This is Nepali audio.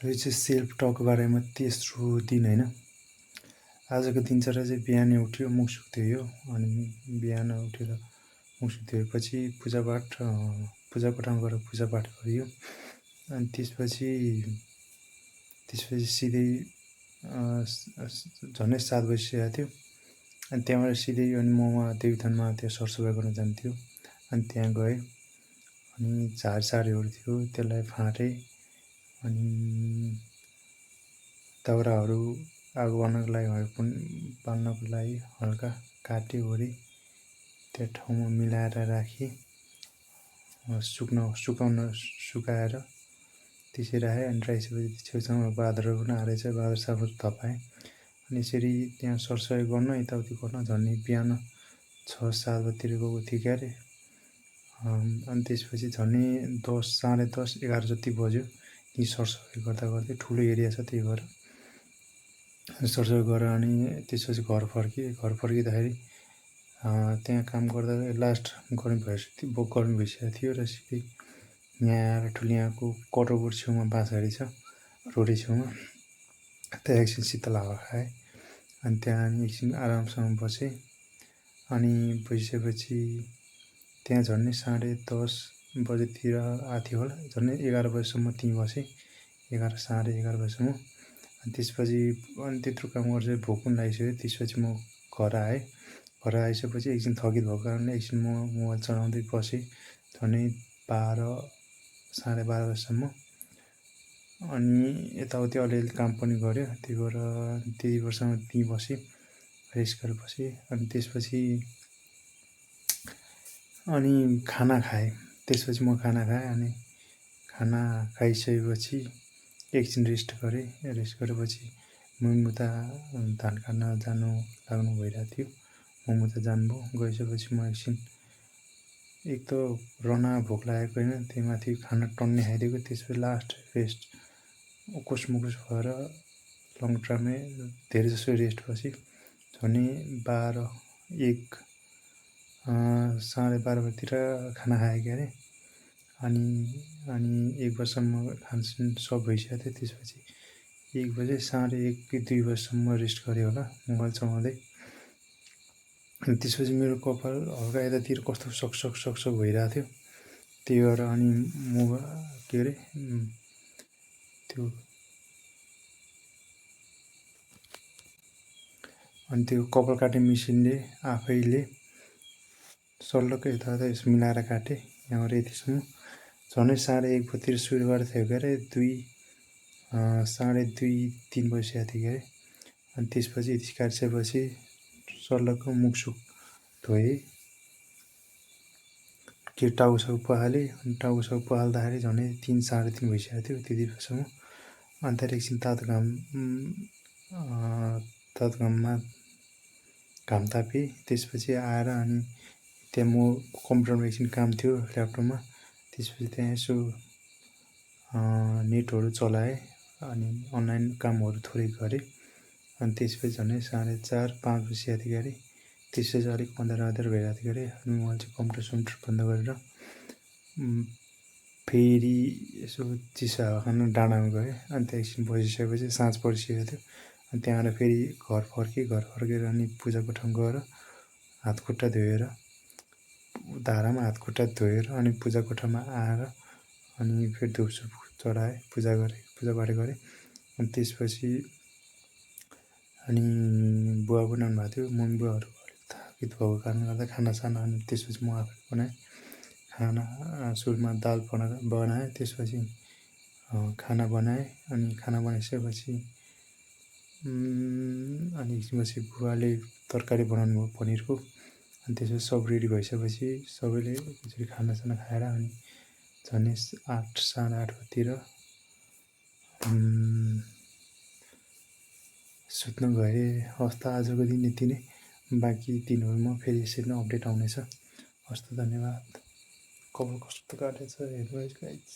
यो चाहिँ सेल्फ टक बारेमा तेस्रो दिन होइन। आजको दिनचर्या चाहिँ बिहानै उठ्यो, मुख सुख धोयो, अनि बिहान उठेर मुख सुख धोएपछि पूजा कोठामा गएर पूजापाठ गरियो। अनि त्यसपछि सिधै झन्डै 7 बजिसकेको थियो। अनि त्यहाँबाट सिधै अनि म देवीथानमा त्यहाँ सरसफाइ गर्न जान्थ्यो। अनि त्यहाँ गएँ, अनि झारसारहरू थियो त्यसलाई फाँटेँ। अनि दाउराहरू आगो बाल्नको लागि बाल्नको लागि हल्का काट्यो ओरी त्यो ठाउँमा मिलाएर राखेँ, सुकाएर त्यसरी राखेँ। अनि राखिसकेपछि छेउछाउमा बाँदरहरू पनि आएछ, बाँदर साबुन थपाएँ। अनि यसरी त्यहाँ सरसफाइ गर्न यताउति गर्न झन्डै बिहान 6-7 बजीतिर गएको थियो क्यारे। अनि त्यसपछि झन्डै 10, साढे 10, 11 जति बज्यो ती सरसफाइ गर्दा गर्दै। ठुलो एरिया छ त्यही भएर सरसफाइ गरेर अनि त्यसपछि घर फर्किँदाखेरि त्यहाँ काम गर्दा लास्ट गर्मी भइसकेको थियो र सिधै यहाँ आएर ठुलो यहाँको कटोको छेउमा बाँसबारी छ रोडै छेउमा, त्यहाँ एकछिन शीतल हावा खाएँ। अनि त्यहाँ एकछिन आरामसँग बसेँ। अनि बसिसकेपछि त्यहाँ झन्डै साढे 10 बजेतिर आएको होला, झन्डै 11 बजीसम्म त्यहीँ बसेँ, 11, साढे 11 बजीसम्म। अनि त्यसपछि अनि त्यत्रो काम गर्छ भोक पनि लागिसक्यो। त्यसपछि म घर आएँ। घर आइसकेपछि एकछिन थकित भएको कारणले एकछिन म मोबाइल चलाउँदै बसेँ झन्डै 12, साढे 12 बजीसम्म। अनि यताउति अलिअलि काम पनि गऱ्यो, त्यही भएर त्यति बेरसम्म त्यहीँ बसेँ, रेस्ट गरेर बसेँ। अनि त्यसपछि अनि खाना खाएँ। त्यसपछि म खाना खाएँ। अनि खाना खाइसकेपछि एकछिन रेस्ट गरेँ। रेस्ट गरेपछि मम्मुता धान काट्न लाग्नु भइरहेको थियो। मम्मुता जानुभयो। गइसकेपछि म एकछिन एक त रना भोक लागेको होइन, त्यही माथि खाना टन्नै खाइदिएको। त्यसपछि लास्ट रेस्ट उकुस मुकुस भएर लङ टर्ममै धेरै जसो रेस्ट बसेँ। झन्डै 12, 1, साढे 12 बजीतिर खाना खाएँ क्यारे। अनि 1 बजीसम्म खानसान सब भइसकेको थियो। त्यसपछि 1 बजे, साढे 1 कि 2 बजीसम्म रेस्ट गरेँ होला मोबाइल चलाउँदै। अनि त्यसपछि मेरो कपाल हल्का यतातिर कस्तो सक्सक भइरहेको थियो। त्यही भएर अनि त्यो कपाल काट्ने मेसिनले आफैले सल्लकै यता यसो मिलाएर काटेँ यहाँबाट यतिसम्म। झन्डै साढे 1 बजीतिर सुरु गरेको थियो क्यारे, 2, साढे 2, 3 बजिसकेको थियो क्यारे। अनि त्यसपछि यति काटिसकेपछि सल्लको मुखसुख धोएँ, के टाउकोसाउको पखालेँ। अनि टाउकोसाउको पखाल्दाखेरि झन्डै 3, साढे 3 भइसकेको थियो त्यति बेलासम्म। अनि त्यहाँदेखि एकछिन तातो घाममा घाम तापेँ। त्यसपछि आएर अनि त्यहाँ म कम्प्युटरमा एकछिन काम थियो ल्यापटपमा, त्यसपछि त्यहाँ यसो नेटहरू चलाएँ। अनि अनलाइन कामहरू थोरै गरेँ। अनि त्यसपछि झन्डै साढे 4, 5 बजिसकेको थियो क्यारे। त्यसपछि अलिक अँध्यारो भइरहेको थियो क्यारे। अनि मैले चाहिँ कम्प्युटर बन्द गरेर फेरि यसो चिसो हावा खान डाँडामा गएँ। अनि त्यहाँ एकछिन बसिसकेपछि साँझ परिसकेको थियो। अनि त्यहाँबाट फेरि घर फर्केर अनि पूजा कोठामा गएर हातखुट्टा धोएर धारामा हातखुट्टा धोएर अनि पूजा कोठामा आएर अनि फेरि धुपसुप चढाएँ, पूजापाठ गरेँ। अनि त्यसपछि अनि बुवा पनि आउनुभएको थियो। मम्मी बुवाहरू थाकित भएको कारणले गर्दा खानासाना अनि त्यसपछि म आफै बनाएँ। खाना सुरुमा दाल बनाएँ, त्यसपछि खाना बनाएँ। अनि खाना बनाइसकेपछि अनि एकछिनपछि बुवाले तरकारी बनाउनु भयो पनिरको। अनि त्यसपछि सब रेडी भइसकेपछि सबैले त्यसरी खानासाना खाएर अनि झन्डै 8, साढे 8 बजीतिर सुत्न गएँ। हवस् त आजको दिन यति नै। बाँकी दिनहरूमा फेरि यसरी नै अपडेट आउनेछ। हवस् त, धन्यवाद। कपाल कस्तो काटेछ हेर्नुहोस् गाइस।